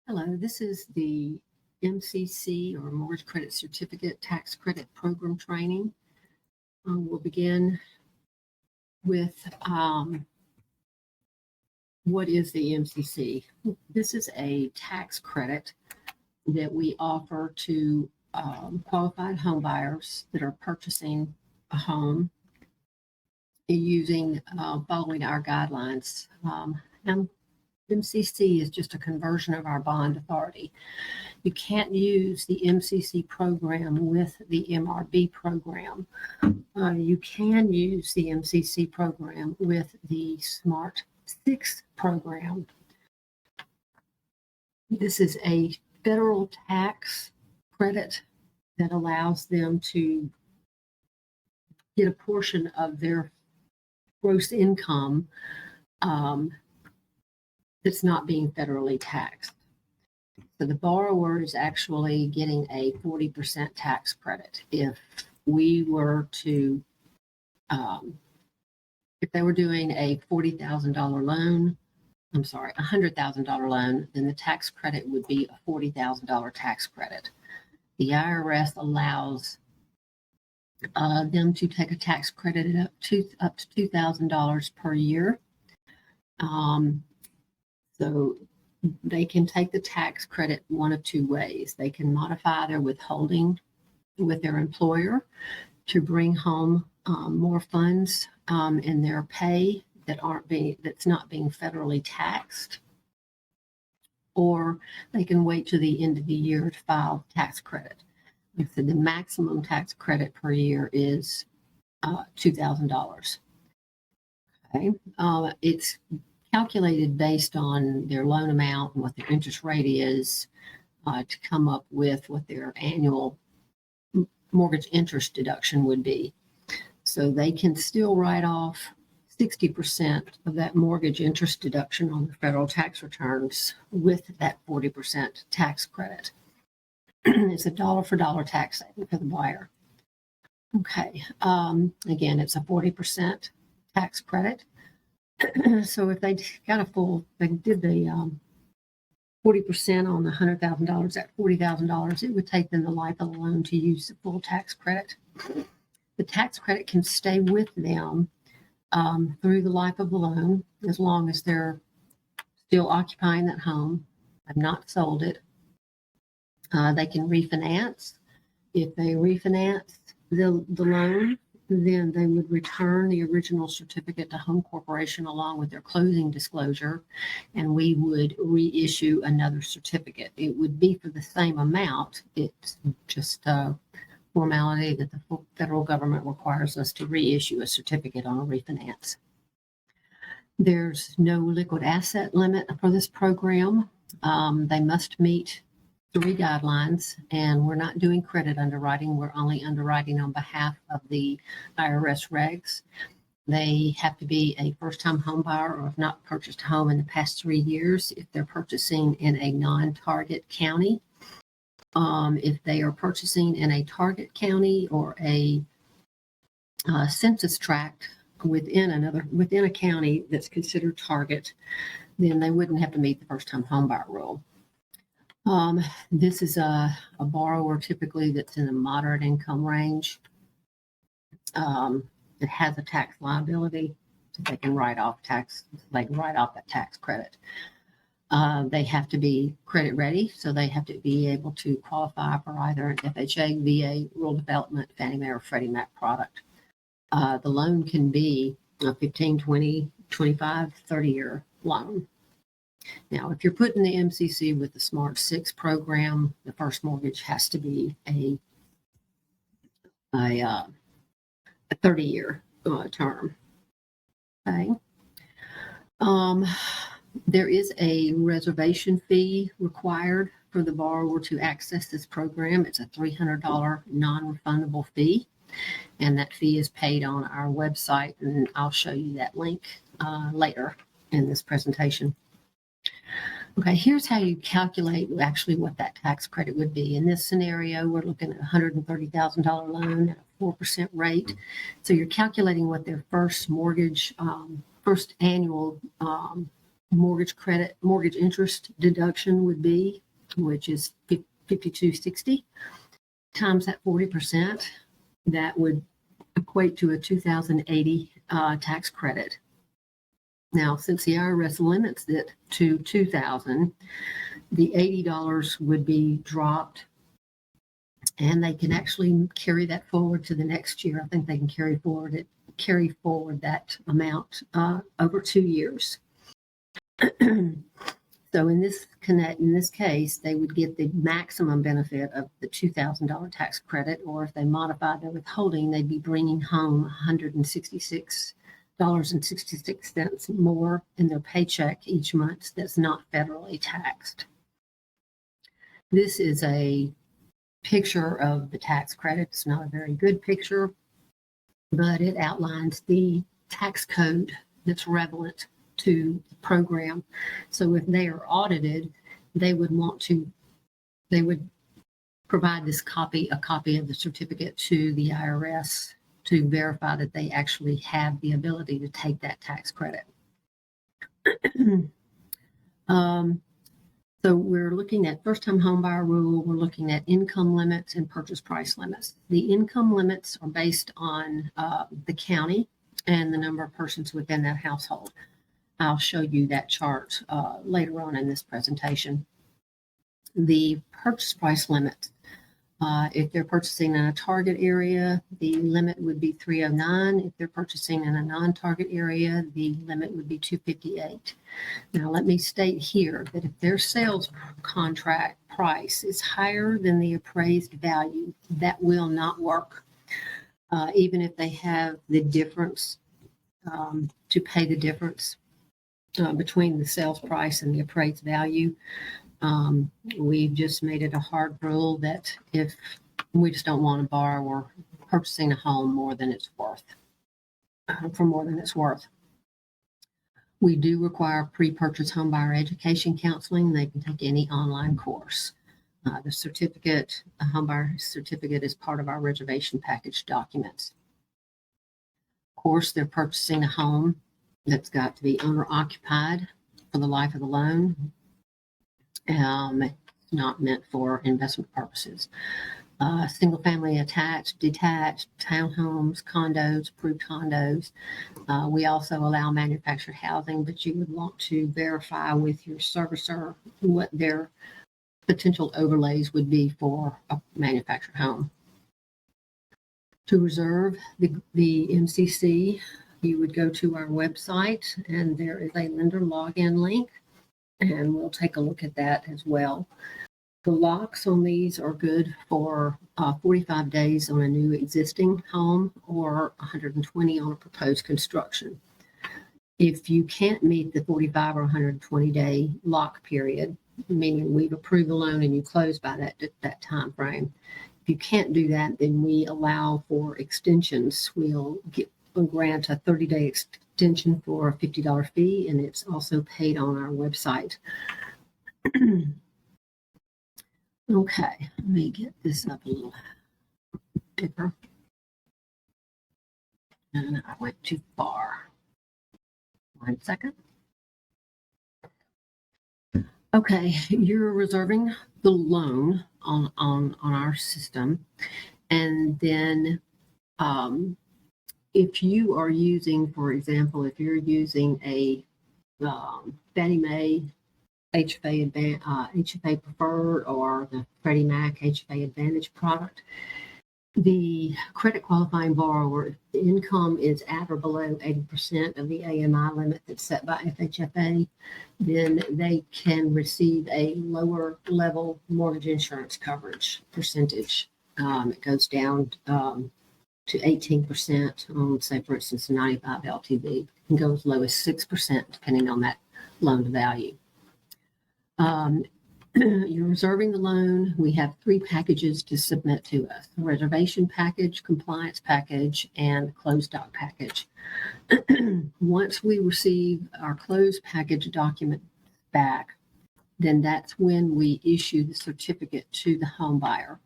Hello, this is the MCC or Mortgage Credit Certificate Tax Credit Program training. We'll begin with what is the MCC? This is a tax credit that we offer to qualified home buyers that are purchasing a home using following our guidelines. And MCC is just a conversion of our bond authority. You can't use the MCC program with the MRB program. You can use the MCC program with the Smart 6 program. This is a federal tax credit that allows them to get a portion of their gross income that's not being federally taxed. So the borrower is actually getting a 40% tax credit. If we were to, if they were doing a $40,000 loan, I'm sorry, $100,000 loan, then the tax credit would be a $40,000 tax credit. The IRS allows them to take a tax credit up to $2,000 per year. So they can take the tax credit one of two ways. They can modify their withholding with their employer to bring home more funds in their pay that's not being federally taxed, or they can wait to the end of the year to file tax credit. Like I said, the maximum tax credit per year is $2,000. Okay, it's calculated based on their loan amount and what their interest rate is to come up with what their annual mortgage interest deduction would be. So they can still write off 60% of that mortgage interest deduction on the federal tax returns with that 40% tax credit. It's a dollar for dollar tax saving for the buyer. Okay, again, it's a 40% tax credit. So if they got they did the 40% on the $100,000, that $40,000, it would take them the life of the loan to use the full tax credit. The tax credit can stay with them through the life of the loan as long as they're still occupying that home, have not sold it. They can refinance. If they refinance the loan, then they would return the original certificate to Home Corporation along with their closing disclosure, and we would reissue another certificate. It would be for the same amount. It's just a formality that the federal government requires us to reissue a certificate on a refinance. There's no liquid asset limit for this program. They must meet 3 guidelines, and we're not doing credit underwriting. We're only underwriting on behalf of the IRS regs. They have to be a first-time home buyer or have not purchased a home in the past 3 years if they're purchasing in a non-target county. If they are purchasing in a target county or a census tract within a county that's considered target, then they wouldn't have to meet the first-time home buyer rule. This is a borrower typically that's in a moderate income range. It has a tax liability, so they can write off that tax credit. They have to be credit ready, so they have to be able to qualify for either an FHA, VA, rural development, Fannie Mae, or Freddie Mac product. The loan can be a 15, 20, 25, 30-year loan. Now, if you're putting the MCC with the Smart 6 program, the first mortgage has to be a 30-year term. Okay. There is a reservation fee required for the borrower to access this program. It's a $300 non-refundable fee, and that fee is paid on our website, and I'll show you that link later in this presentation. Okay, here's how you calculate actually what that tax credit would be. In this scenario, we're looking at a $130,000 loan at a 4% rate. So you're calculating what their first mortgage, first annual mortgage interest deduction would be, which is $5,260 times that 40%. That would equate to a $2,080 tax credit. Now, since the IRS limits it to $2,000, the $80 would be dropped, and they can actually carry that forward to the next year. I think they can carry forward that amount over 2 years. So in this case, they would get the maximum benefit of the $2,000 tax credit, or if they modified their withholding, they'd be bringing home $166.66 more in their paycheck each month that's not federally taxed. This is a picture of the tax credit. It's not a very good picture, but it outlines the tax code that's relevant to the program. So if they are audited, they would provide a copy of the certificate to the IRS to verify that they actually have the ability to take that tax credit. So we're looking at first-time homebuyer rule. We're looking at income limits and purchase price limits. The income limits are based on the county and the number of persons within that household. I'll show you that chart later on in this presentation. The purchase price limit, if they're purchasing in a target area, the limit would be $309. If they're purchasing in a non-target area, the limit would be $258. Now, let me state here that if their sales contract price is higher than the appraised value, that will not work. Even if they have the difference to pay the difference between the sales price and the appraised value. We've just made it a hard rule that if we just don't want a borrower purchasing a home more than it's worth, for more than it's worth. We do require pre-purchase homebuyer education counseling. They can take any online course. The certificate, a homebuyer certificate, is part of our reservation package documents. Of course, they're purchasing a home that's got to be owner occupied for the life of the loan. It's not meant for investment purposes. Single family attached, detached, townhomes, condos, approved condos. We also allow manufactured housing, but you would want to verify with your servicer what their potential overlays would be for a manufactured home. To reserve the MCC, you would go to our website, and there is a lender login link, and we'll take a look at that as well. The locks on these are good for 45 days on a new existing home or 120 on a proposed construction. If you can't meet the 45 or 120 day lock period, meaning we've approved the loan and you close by that time frame, if you can't do that, then we allow for extensions. We'll grant a 30-day extension for a $50 fee, and it's also paid on our website. Okay, let me get this up a little bigger. And I went too far. 1 second. Okay, you're reserving the loan on our system, and then if you are using, for example, if you're using a Fannie Mae HFA Preferred or the Freddie Mac HFA Advantage product, the credit qualifying borrower, if the income is at or below 80% of the AMI limit that's set by FHFA, then they can receive a lower level mortgage insurance coverage percentage. It goes down to 18% on, say, for instance, 95 LTV. It can go as low as 6% depending on that loan to value. You're reserving the loan. We have 3 packages to submit to us: the reservation package, compliance package, and closed doc package. Once we receive our closed package document back, then that's when we issue the certificate to the home buyer.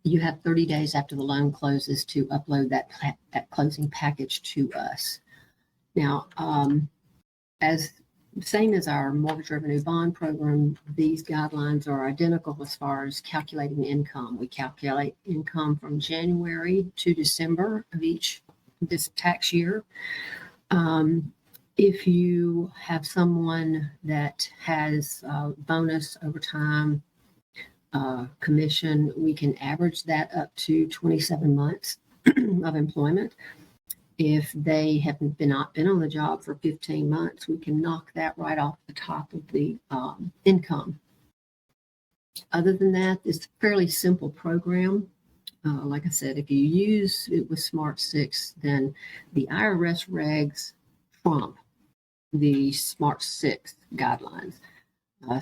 You have 30 days after the loan closes to upload that closing package to us. Now, as same as our mortgage revenue bond program, these guidelines are identical as far as calculating income. We calculate income from January to December of this tax year. If you have someone that has bonus, overtime, commission, we can average that up to 27 months of employment. If they have not been on the job for 15 months, we can knock that right off the top of the income. Other than that, it's a fairly simple program. Like I said, if you use it with Smart 6, then the IRS regs trump the Smart 6 guidelines.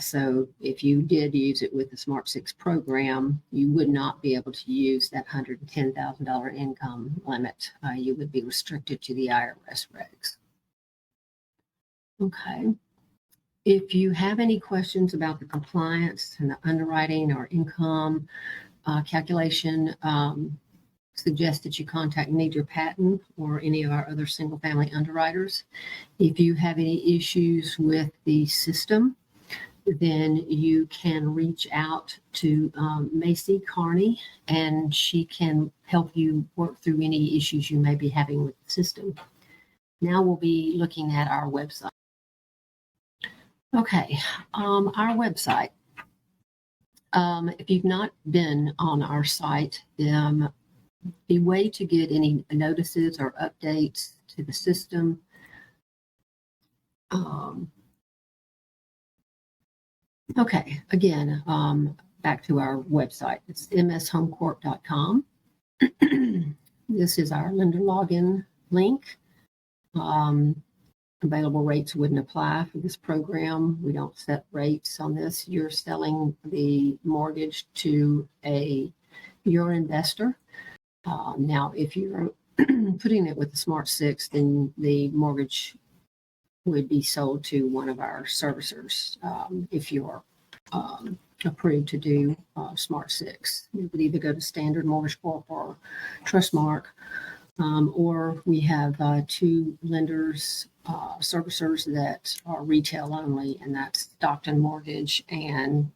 So if you did use it with the Smart 6 program, you would not be able to use that $110,000 income limit. You would be restricted to the IRS regs. Okay. If you have any questions about the compliance and the underwriting or income calculation, suggest that you contact Major Patton or any of our other single-family underwriters. If you have any issues with the system, then you can reach out to Macy Carney, and she can help you work through any issues you may be having with the system. Now we'll be looking at our website. Okay, our website. If you've not been on our site, the way to get any notices or updates to the system, okay, again, back to our website. It's mshomecorp.com. This is our lender login link. Available rates wouldn't apply for this program. We don't set rates on this. You're selling the mortgage to your investor. Now, if you're putting it with the Smart 6, then the mortgage would be sold to one of our servicers. If you're approved to do Smart 6, it would either go to Standard Mortgage Corp or Trustmark, or we have two lenders, servicers that are retail only, and that's Stockton Mortgage and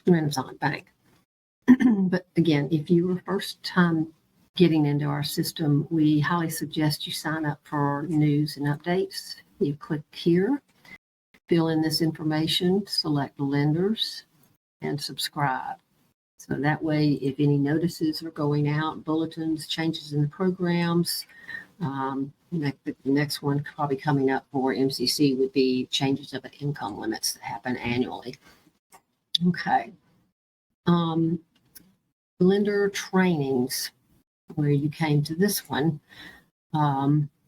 Renaissance Bank. But again, if you were first time getting into our system, we highly suggest you sign up for news and updates. You click here, fill in this information, select lenders, and subscribe. So that way, if any notices are going out, bulletins, changes in the programs, the next one probably coming up for MCC would be changes of the income limits that happen annually. Okay. Lender trainings, where you came to this one,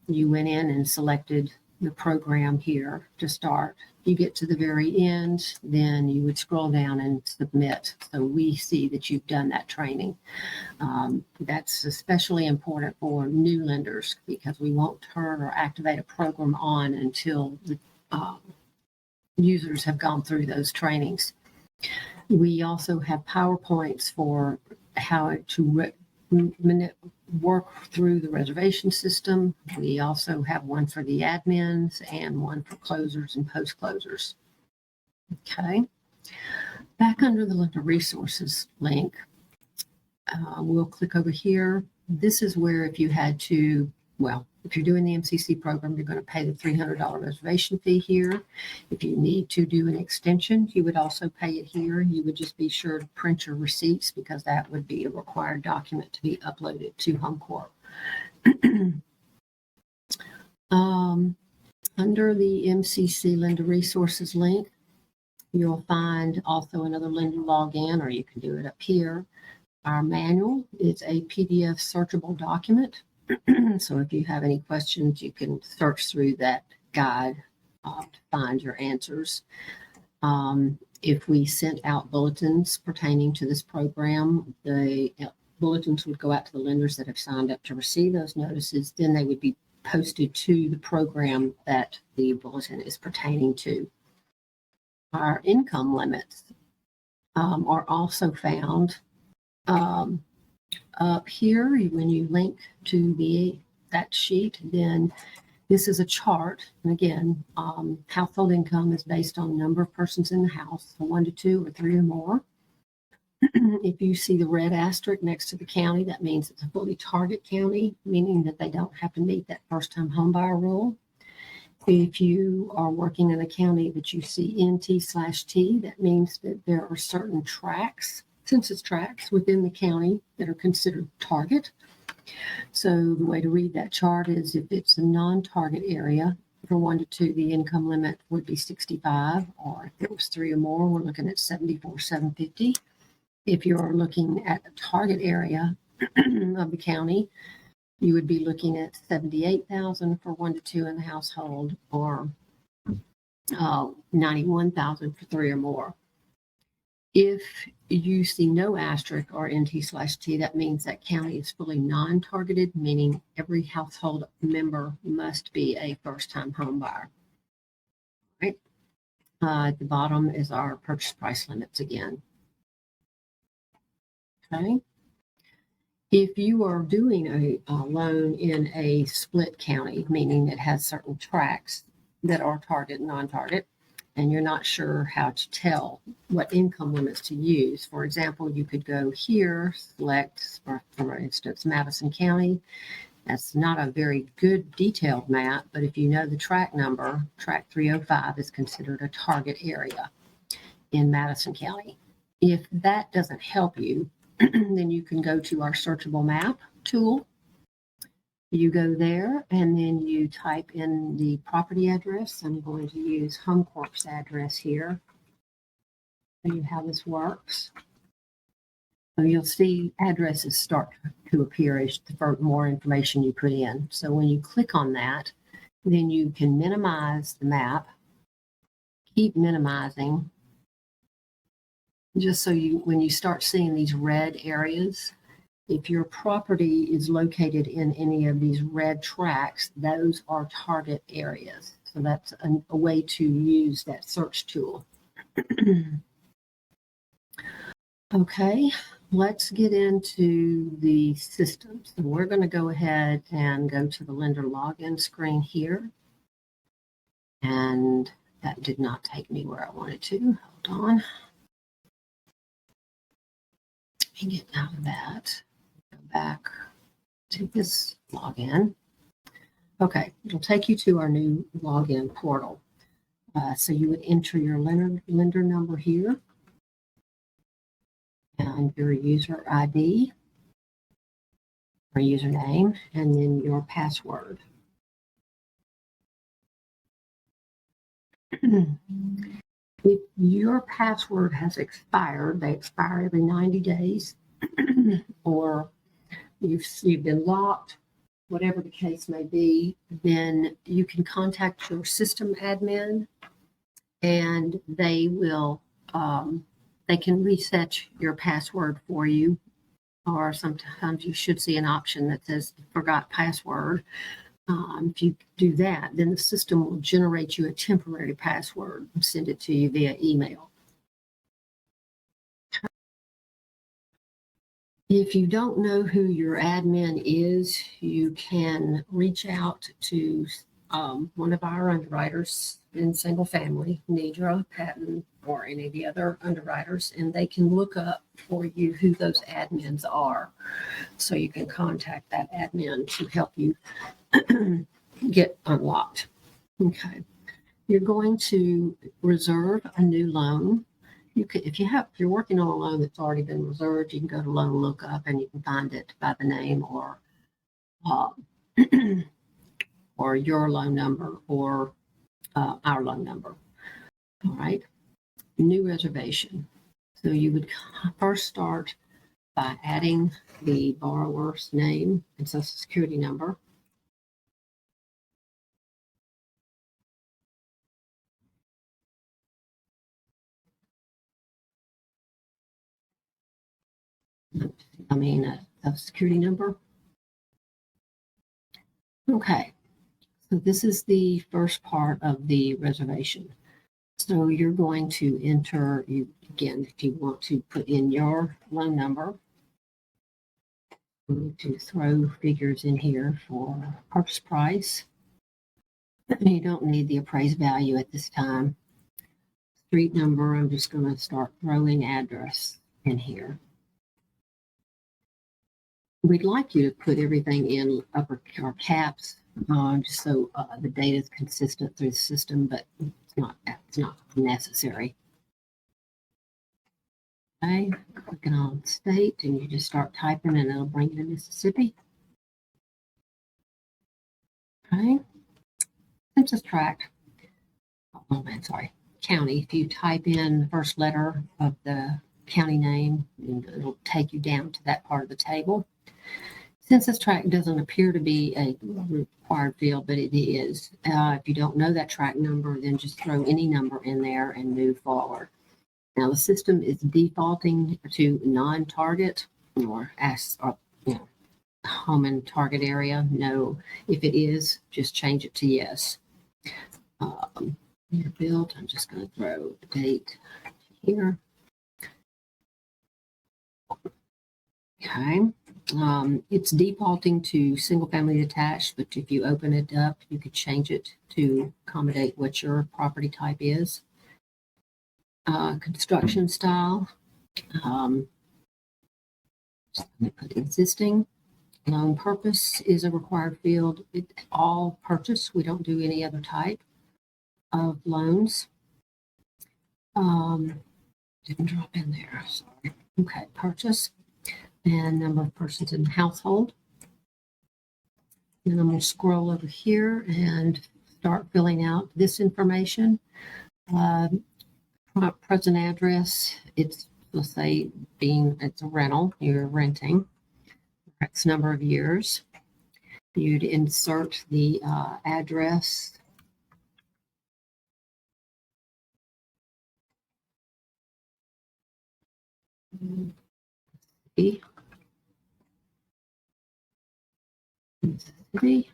you went in and selected the program here to start. You get to the very end, then you would scroll down and submit. So we see that you've done that training. That's especially important for new lenders because we won't turn or activate a program on until the users have gone through those trainings. We also have PowerPoints for how to work through the reservation system. We also have one for the admins and one for closers and post-closers. Okay. Back under the lender resources link, we'll click over here. This is where if you had to, if you're doing the MCC program, you're going to pay the $300 reservation fee here. If you need to do an extension, you would also pay it here. You would just be sure to print your receipts because that would be a required document to be uploaded to HomeCorp. Under the MCC Lender Resources link, you'll find also another lender login, or you can do it up here. Our manual is a PDF searchable document. So if you have any questions, you can search through that guide to find your answers. If we sent out bulletins pertaining to this program, the bulletins would go out to the lenders that have signed up to receive those notices. Then they would be posted to the program that the bulletin is pertaining to. Our income limits are also found up here. When you link to that sheet, then This is a chart, and again, household income is based on number of persons in the house, so 1 to 2 or 3 or more. If you see the red asterisk next to the county, that means it's a fully target county, meaning that they don't have to meet that first-time homebuyer rule. If you are working in a county that you see NT/T, that means that there are certain tracts, census tracts within the county that are considered target. So the way to read that chart is if it's a non-target area, for 1 to 2, the income limit would be 65, or if it was 3 or more, we're looking at 74,750. If you're looking at a target area of the county, you would be looking at 78,000 for 1 to 2 in the household, or 91,000 for 3 or more. If you see no asterisk or NT/T, that means that county is fully non-targeted, meaning every household member must be a first-time home buyer. Right? At the bottom is our purchase price limits again. Okay. If you are doing a loan in a split county, meaning it has certain tracts that are target and non-target, and you're not sure how to tell what income limits to use. For example, you could go here, select, for instance, Madison County. That's not a very good detailed map, but if you know the tract number, tract 305 is considered a target area in Madison County. If that doesn't help you, then you can go to our searchable map tool. You go there and then you type in the property address. I'm going to use Home Corp's address here. Show you how this works. So you'll see addresses start to appear as the more information you put in. So when you click on that, then you can minimize the map, keep minimizing, just so when you start seeing these red areas, if your property is located in any of these red tracts, those are target areas. So that's a way to use that search tool. Okay, let's get into the system. So we're going to go ahead and go to the lender login screen here. And that did not take me where I wanted to. Hold on. Let me get out of that. Back to this login. Okay, it'll take you to our new login portal. So you would enter your lender number here and your user ID or username, and then your password. If your password has expired, they expire every 90 days, or you've been locked, whatever the case may be, then you can contact your system admin and they will, they can reset your password for you, or sometimes you should see an option that says forgot password. If you do that, then the system will generate you a temporary password and send it to you via email. If you don't know who your admin is, you can reach out to one of our underwriters in single family, Nidra, Patton, or any of the other underwriters, and they can look up for you who those admins are. So you can contact that admin to help you get unlocked. Okay. You're going to reserve a new loan. You could, if you're working on a loan that's already been reserved, you can go to Loan Lookup and you can find it by the name or or your loan number or our loan number. All right. New reservation. So you would first start by adding the borrower's name and social security number. A security number. Okay, so this is the first part of the reservation. So you're going to enter, again, if you want to put in your loan number, you need to throw figures in here for purchase price, You don't need the appraised value at this time. Street number, I'm just going to start throwing address in here. We'd like you to put everything in upper or caps, just so the data is consistent through the system, but it's not necessary. Okay, clicking on state, and you just start typing, and it'll bring you to Mississippi. Okay, census tract. Oh man, sorry. County. If you type in the first letter of the county name, it'll take you down to that part of the table. Census tract doesn't appear to be a required field, but it is. If you don't know that tract number, then just throw any number in there and move forward. Now the system is defaulting to non-target or home and target area. No, if it is, just change it to yes. Year built, I'm just going to throw the date here. Okay. It's defaulting to single family detached, but if you open it up, you could change it to accommodate what your property type is. Construction style. Just going to put existing. Loan purpose is a required field. All purchase. We don't do any other type of loans. Didn't drop in there. Sorry. Okay, purchase. And number of persons in the household. And I'm going to scroll over here and start filling out this information. Present address, it's, let's say, it's a rental, you're renting, X number of years. You'd insert the address. Mississippi. Okay.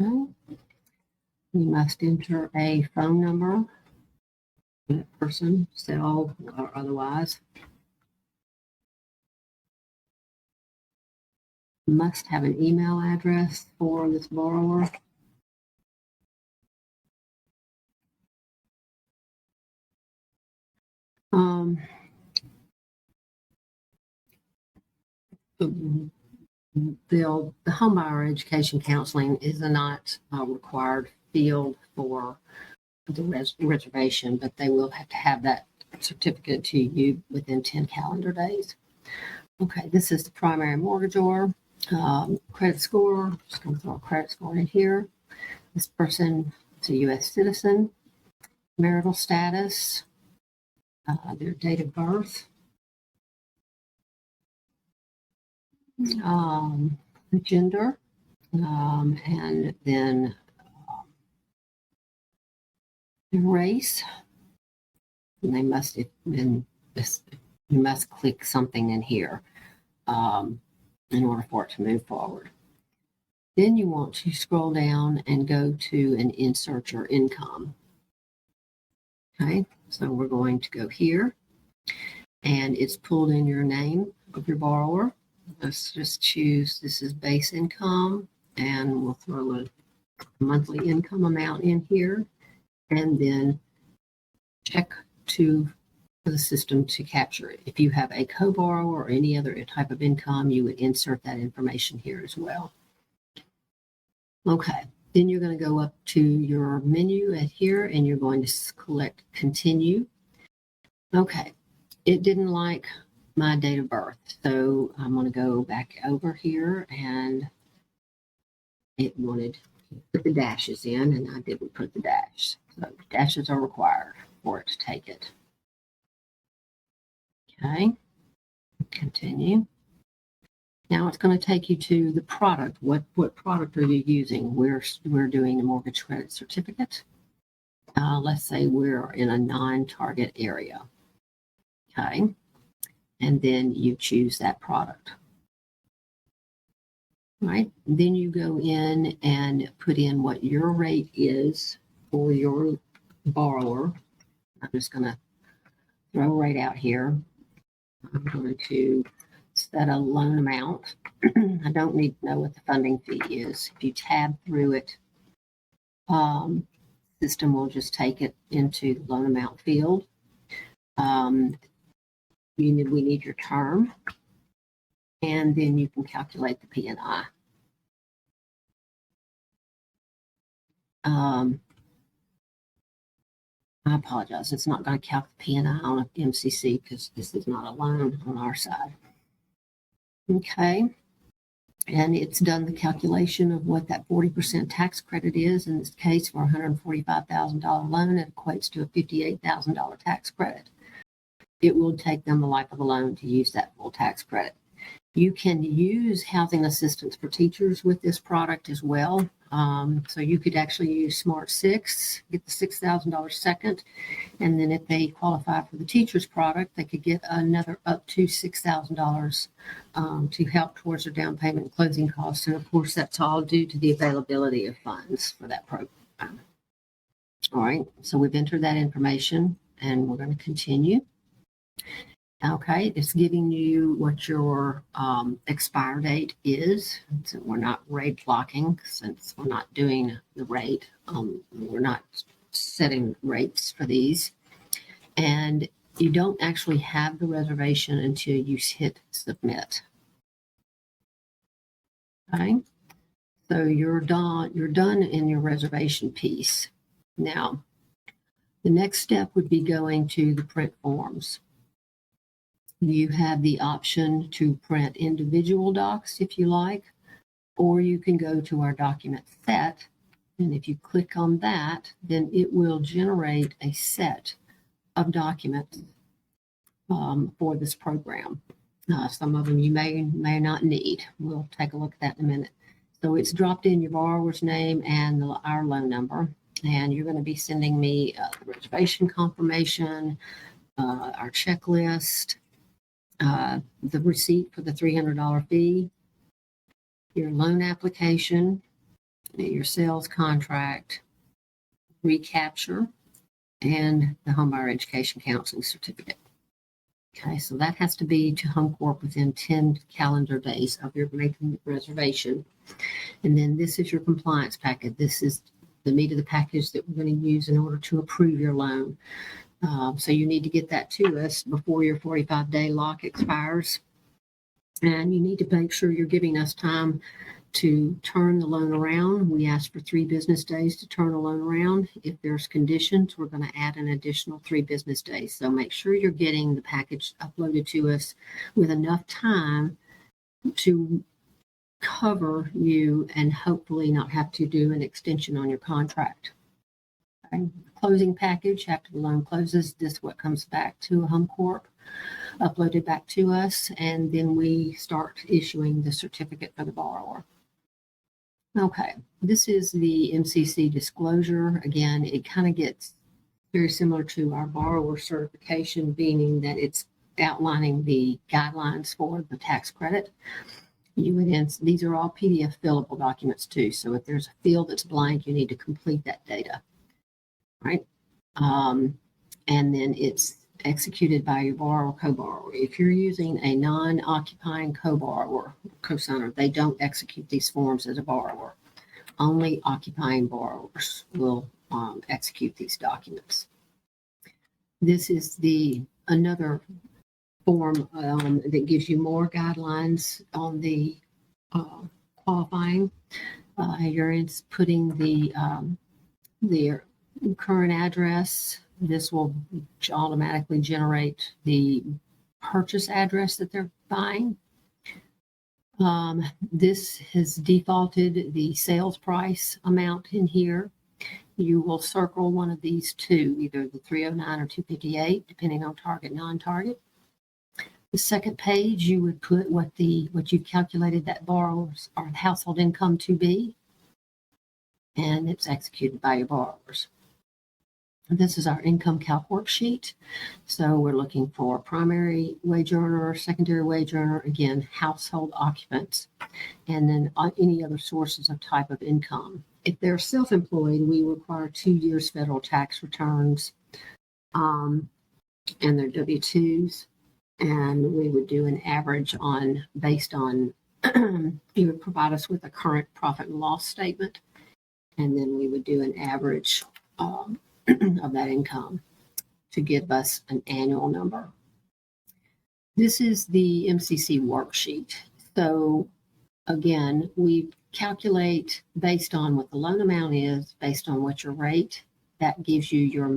You must enter a phone number, person, cell, or otherwise. Must have an email address for this borrower. The homebuyer education counseling is not a required field for the reservation, but they will have to have that certificate to you within 10 calendar days. Okay, this is the primary mortgagor. Credit score, just going to throw a credit score in here. This person is a U.S. citizen. Marital status, their date of birth. Gender, and then race. And they must, you must click something in here in order for it to move forward. Then you want to scroll down and go to and insert your income. Okay, so we're going to go here, and it's pulled in your name of your borrower. Let's just choose, this is base income, and we'll throw a monthly income amount in here, and then check for the system to capture it. If you have a co-borrower or any other type of income, you would insert that information here as well. Okay, then you're going to go up to your menu at here, and you're going to select continue. Okay, it didn't like my date of birth, so I'm going to go back over here, and it wanted to put the dashes in, and I didn't put the dash. So dashes are required for it to take it. Okay, continue. Now it's going to take you to the product. What product are you using? We're doing a mortgage credit certificate. Let's say we're in a non-target area. Okay, and then you choose that product. All right, then you go in and put in what your rate is for your borrower. I'm just going to throw a rate out here. I'm going to set a loan amount. I don't need to know what the funding fee is. If you tab through it, system will just take it into the loan amount field. We need your term, and then you can calculate the P&I. I apologize. It's not going to calc the P&I on MCC because this is not a loan on our side. Okay. And it's done the calculation of what that 40% tax credit is. In this case, for a $145,000 loan, it equates to a $58,000 tax credit. It will take them the life of the loan to use that full tax credit. You can use housing assistance for teachers with this product as well. So you could actually use Smart 6, get the $6,000 second, and then if they qualify for the teacher's product, they could get another up to $6,000 to help towards their down payment and closing costs. And of course, that's all due to the availability of funds for that program. All right, so we've entered that information and we're going to continue. Okay, it's giving you what your expire date is. So we're not rate blocking since we're not doing the rate. We're not setting rates for these. And you don't actually have the reservation until you hit submit. Okay, so you're done in your reservation piece. Now, the next step would be going to the print forms. You have the option to print individual docs if you like, or you can go to our document set. And if you click on that, then it will generate a set of documents for this program. Some of them you may not need. We'll take a look at that in a minute. So it's dropped in your borrower's name and our loan number. And you're going to be sending me the reservation confirmation, our checklist, the receipt for the $300 fee, your loan application, your sales contract, recapture, and the homebuyer education counseling certificate. Okay, so that has to be to HomeCorp within 10 calendar days of your making the reservation. And then this is your compliance packet. This is the meat of the package that we're going to use in order to approve your loan. So you need to get that to us before your 45-day lock expires. And you need to make sure you're giving us time to turn the loan around. We ask for 3 business days to turn a loan around. If there's conditions, we're going to add an additional 3 business days. So make sure you're getting the package uploaded to us with enough time to cover you and hopefully not have to do an extension on your contract. Okay. Closing package after the loan closes, this is what comes back to HomeCorp, uploaded back to us, and then we start issuing the certificate for the borrower. Okay, this is the MCC disclosure. Again, it kind of gets very similar to our borrower certification, meaning that it's outlining the guidelines for the tax credit. These are all PDF fillable documents too. So if there's a field that's blank, you need to complete that data. Right? And then it's executed by your borrower, co-borrower. If you're using a non-occupying co-borrower, co-signer, they don't execute these forms as a borrower. Only occupying borrowers will execute these documents. This is another form that gives you more guidelines on the qualifying. You're putting the current address. This will automatically generate the purchase address that they're buying. This has defaulted the sales price amount in here. You will circle one of these two, either the 309 or 258, depending on target, non-target. The second page, you would put what you've calculated that borrower's or household income to be, and it's executed by your borrowers. This is our income calc worksheet. So we're looking for primary wage earner, secondary wage earner, again, household occupants, and then any other sources of type of income. If they're self-employed, we require 2 years federal tax returns and their W-2s. And we would do an average based on, you would provide us with a current profit and loss statement, and then we would do an average of that income to give us an annual number. This is the MCC worksheet. So again, we calculate based on what the loan amount is, based on what your rate, that gives you your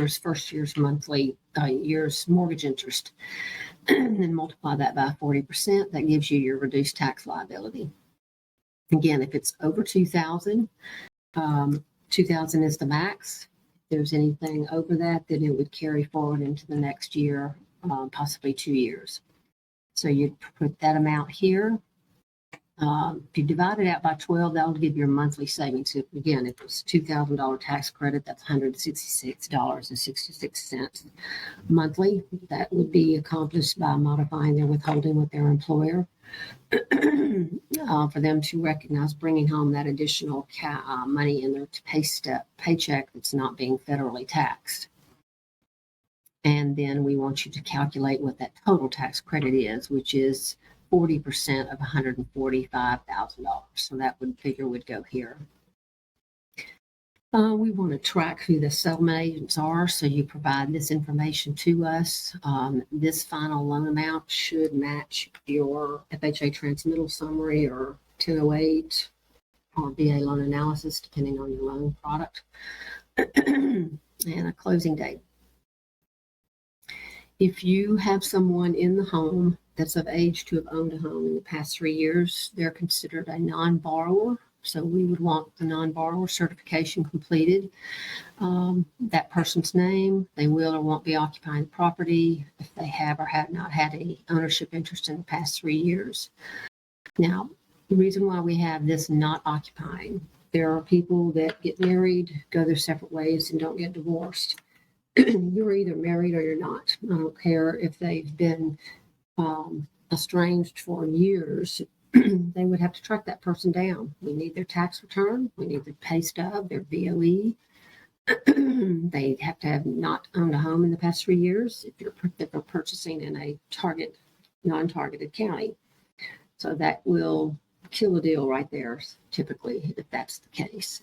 first year's monthly, year's mortgage interest. And then multiply that by 40%, that gives you your reduced tax liability. Again, if it's over 2,000, 2,000 is the max. If there's anything over that, then it would carry forward into the next year, possibly 2 years. So you'd put that amount here. If you divide it out by 12, that will give your monthly savings. If it's $2,000 tax credit, that's $166.66 monthly. That would be accomplished by modifying their withholding with their employer for them to recognize bringing home that additional money in their paycheck that's not being federally taxed. And then we want you to calculate what that total tax credit is, which is 40% of $145,000. So that figure would go here. We want to track who the settlement agents are, so you provide this information to us. This final loan amount should match your FHA transmittal summary or 1008 or VA loan analysis, depending on your loan product, and a closing date. If you have someone in the home that's of age to have owned a home in the past 3 years, they're considered a non-borrower. So we would want the non-borrower certification completed. That person's name, they will or won't be occupying the property, if they have or have not had any ownership interest in the past 3 years. Now, the reason why we have this not occupying, there are people that get married, go their separate ways, and don't get divorced. You're either married or you're not. I don't care if they've been estranged for years. They would have to track that person down. We need their tax return. We need their pay stub, their VOE. They have to have not owned a home in the past 3 years if they're purchasing in a non-targeted county. So that will kill a deal right there, typically, if that's the case.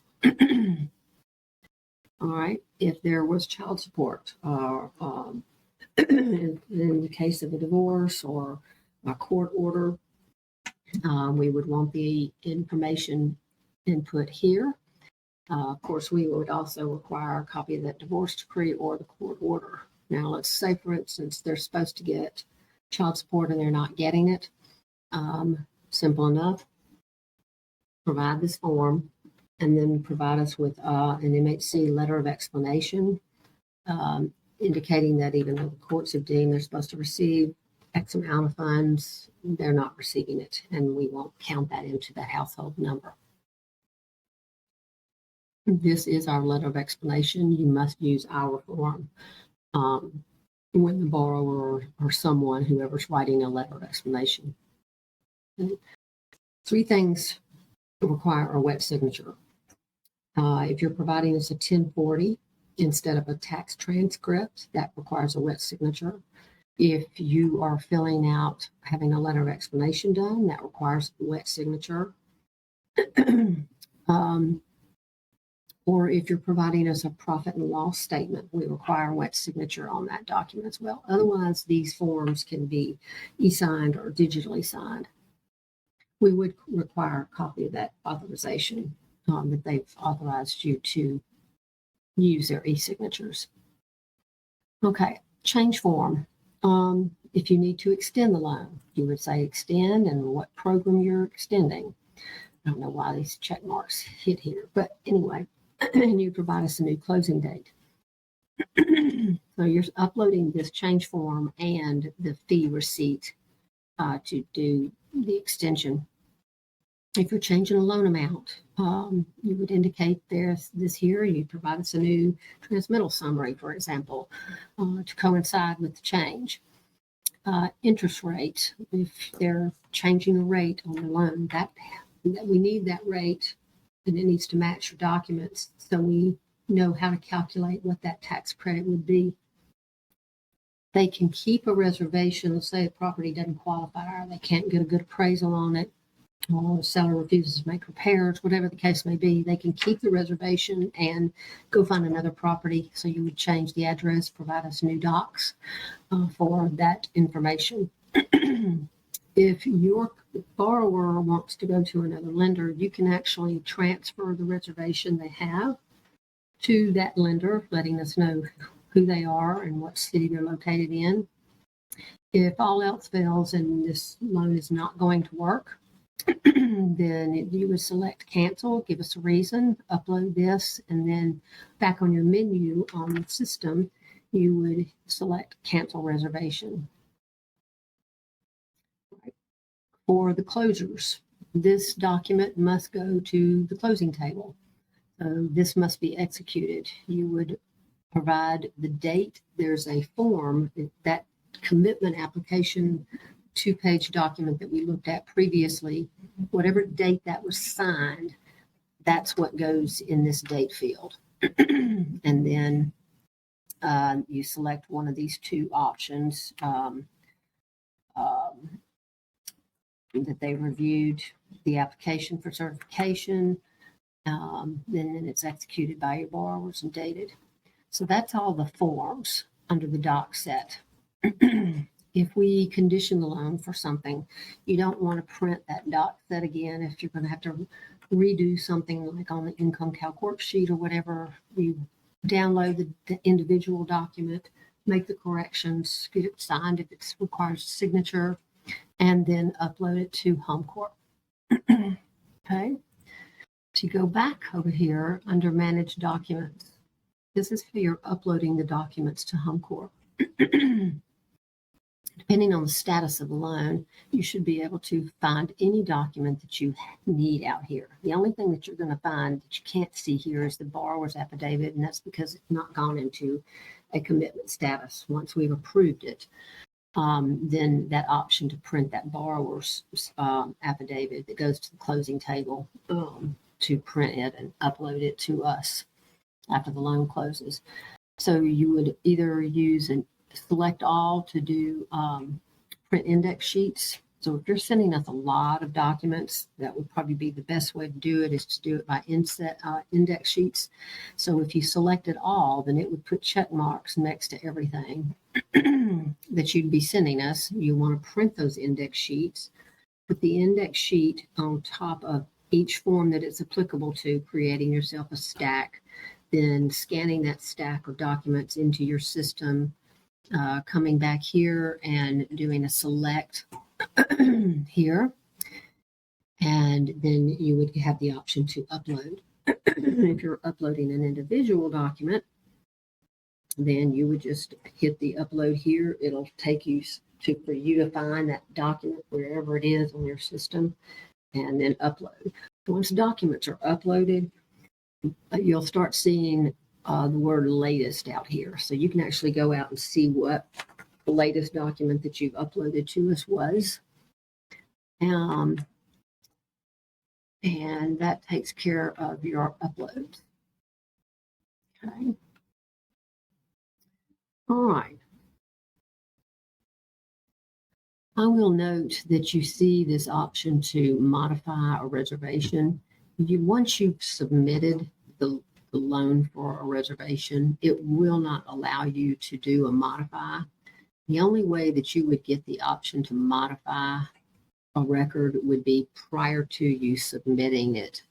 All right, if there was child support, in the case of a divorce or a court order, we would want the information input here. Of course, we would also require a copy of that divorce decree or the court order. Now, let's say, for instance, they're supposed to get child support and they're not getting it. Simple enough. Provide this form and then provide us with an MHC letter of explanation, indicating that even though the courts have deemed they're supposed to receive X amount of funds, they're not receiving it, and we won't count that into that household number. This is our letter of explanation. You must use our form when the borrower or someone, whoever's writing a letter of explanation. Okay. 3 things require a wet signature. If you're providing us a 1040 instead of a tax transcript, that requires a wet signature. If you are filling out, having a letter of explanation done, that requires a wet signature. Or if you're providing us a profit and loss statement, we require a wet signature on that document as well. Otherwise, these forms can be e-signed or digitally signed. We would require a copy of that authorization that they've authorized you to use their e-signatures. Okay, change form. If you need to extend the loan, you would say extend and what program you're extending. I don't know why these check marks hit here, but anyway, and you provide us a new closing date. So you're uploading this change form and the fee receipt to do the extension. If you're changing a loan amount, you would indicate this here. You provide us a new transmittal summary, for example, to coincide with the change. Interest rate, if they're changing a rate on the loan, that we need that rate, and it needs to match your documents so we know how to calculate what that tax credit would be. They can keep a reservation. Let's say a property doesn't qualify, or they can't get a good appraisal on it, or the seller refuses to make repairs, whatever the case may be. They can keep the reservation and go find another property. So you would change the address, provide us new docs for that information. If your borrower wants to go to another lender, you can actually transfer the reservation they have to that lender, letting us know who they are and what city they're located in. If all else fails and this loan is not going to work, then you would select cancel, give us a reason, upload this, and then back on your menu on the system, you would select cancel reservation. For the closures, this document must go to the closing table. So this must be executed. You would provide the date. There's a form, that commitment application 2-page document that we looked at previously. Whatever date that was signed, that's what goes in this date field. And then you select one of these two options. That they reviewed the application for certification, then it's executed by your borrowers and dated. So that's all the forms under the doc set. If we condition the loan for something, you don't want to print that doc set again. If you're going to have to redo something like on the income calc worksheet or whatever, you download the individual document, make the corrections, get it signed if it requires a signature, and then upload it to HomeCorp. Okay. So you go back over here under Manage Documents. This is how you're uploading the documents to HomeCorp. Depending on the status of the loan, you should be able to find any document that you need out here. The only thing that you're going to find that you can't see here is the borrower's affidavit, and that's because it's not gone into a commitment status. Once we've approved it, then that option to print that borrower's affidavit that goes to the closing table to print it and upload it to us after the loan closes. So you would either use and select all to do print index sheets. So if you're sending us a lot of documents, that would probably be the best way to do it, is to do it by index sheets. So if you selected all, then it would put check marks next to everything that you'd be sending us. You want to print those index sheets, put the index sheet on top of each form that it's applicable to, creating yourself a stack, then scanning that stack of documents into your system, coming back here and doing a select here, and then you would have the option to upload. If you're uploading an individual document, then you would just hit the upload here. It'll take you to, for you to find that document wherever it is on your system, and then upload. Once documents are uploaded, you'll start seeing the word latest out here. So you can actually go out and see what the latest document that you've uploaded to us was. And that takes care of your uploads. Okay. All right. I will note that you see this option to modify a reservation. Once you've submitted the loan for a reservation, it will not allow you to do a modify. The only way that you would get the option to modify a record would be prior to you submitting it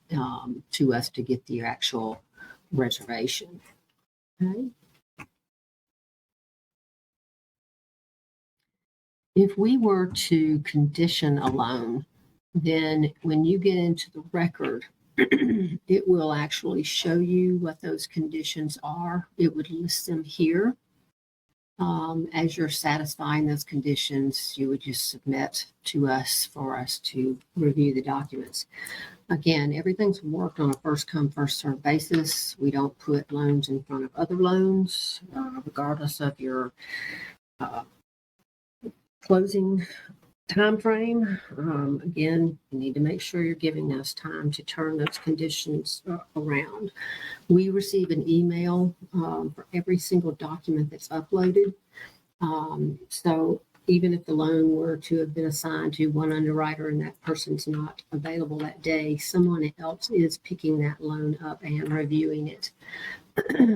to us to get the actual reservation. Okay. If we were to condition a loan, then when you get into the record, it will actually show you what those conditions are. It would list them here. As you're satisfying those conditions, you would just submit to us for us to review the documents. Again, everything's worked on a first come, first served basis. We don't put loans in front of other loans, regardless of your closing time frame. Again, you need to make sure you're giving us time to turn those conditions around. We receive an email for every single document that's uploaded. So even if the loan were to have been assigned to one underwriter and that person's not available that day, someone else is picking that loan up and reviewing it.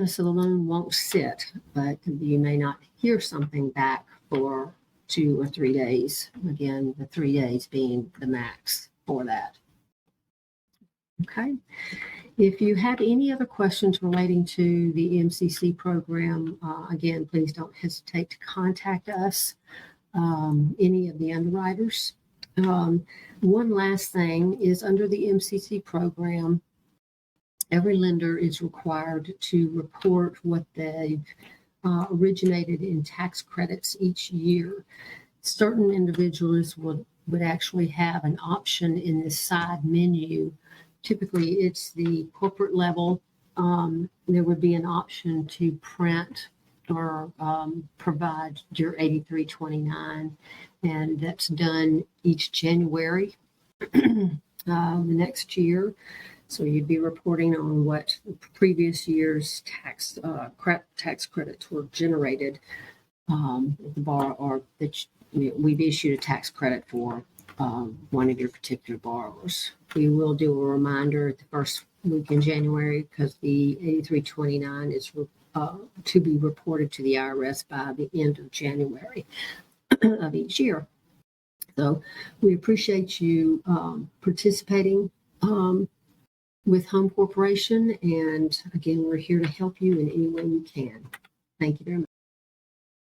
So the loan won't sit, but you may not hear something back for 2 or 3 days. Again, the 3 days being the max for that. Okay. If you have any other questions relating to the MCC program, again, please don't hesitate to contact us, any of the underwriters. One last thing is under the MCC program, every lender is required to report what they've originated in tax credits each year. Certain individuals would actually have an option in this side menu. Typically, it's the corporate level. There would be an option to print or provide your 8329, and that's done each January the next year. So you'd be reporting on what previous year's tax credits were generated. The bar or that we've issued a tax credit for one of your particular borrowers. We will do a reminder at the first week in January because the 8329 is to be reported to the IRS by the end of January of each year. So we appreciate you participating with Home Corporation. And again, we're here to help you in any way we can. Thank you very much.